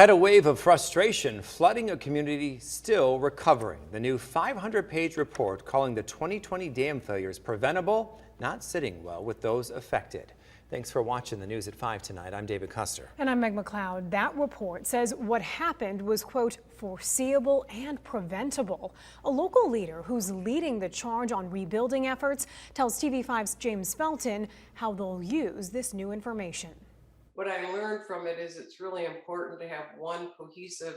Had a wave of frustration flooding a community still recovering. The new 500-page report calling the 2020 dam failures preventable, not sitting well with those affected. Thanks for watching the news at 5 tonight. I'm David Custer. And I'm Meg McLeod. That report says what happened was, quote, foreseeable and preventable. A local leader who's leading the charge on rebuilding efforts tells TV5's James Felton how they'll use this new information. What I learned from it is it's really important to have one cohesive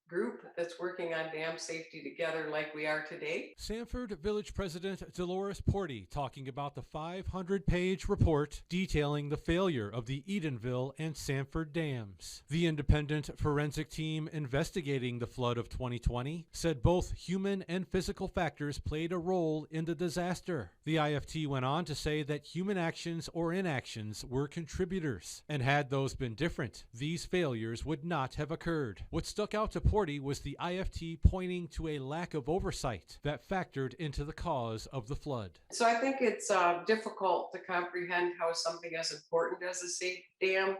group that's working on dam safety together like we are today. Sanford Village President Dolores Porty talking about the 500-page report detailing the failure of the Edenville and Sanford Dams. The independent forensic team investigating the flood of 2020 said both human and physical factors played a role in the disaster. The IFT went on to say that human actions or inactions were contributors, and had those been different, these failures would not have occurred. What stuck out to Porty was the IFT pointing to a lack of oversight that factored into the cause of the flood. So I think it's difficult to comprehend how something as important as a safe dam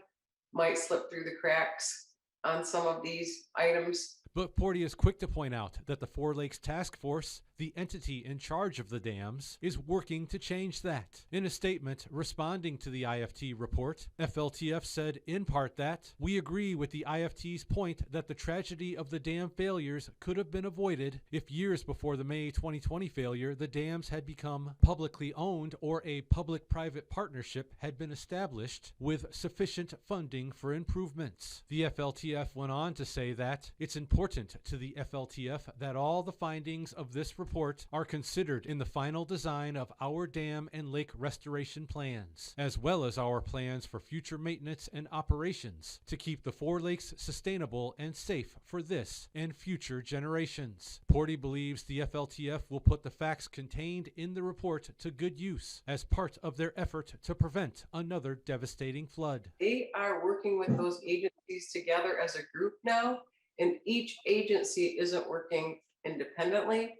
might slip through the cracks on some of these items. But Porty is quick to point out that the Four Lakes Task Force, the entity in charge of the dams, is working to change that. In a statement responding to the IFT report, FLTF said in part that, "We agree with the IFT's point that the tragedy of the dam failures could have been avoided if years before the May 2020 failure the dams had become publicly owned or a public-private partnership had been established with sufficient funding for improvements." The FLTF went on to say that it's important to the FLTF that all the findings of this report are considered in the final design of our dam and lake restoration plans, as well as our plans for future maintenance and operations to keep the Four Lakes sustainable and safe for this and future generations. Porty believes the FLTF will put the facts contained in the report to good use as part of their effort to prevent another devastating flood. They are working with those agencies together as a group now, and each agency isn't working independently.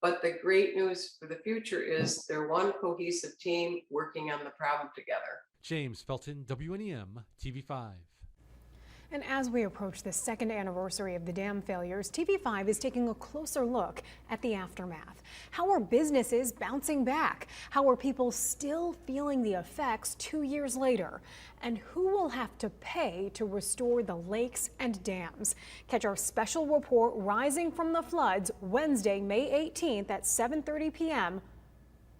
But the great news for the future is they're one cohesive team working on the problem together. James Felton, WNEM, TV5. And as we approach the second anniversary of the dam failures, TV5 is taking a closer look at the aftermath. How are businesses bouncing back? How are people still feeling the effects 2 years later? And who will have to pay to restore the lakes and dams? Catch our special report, Rising from the Floods, Wednesday, May 18th at 7:30 p.m.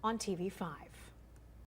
on TV5.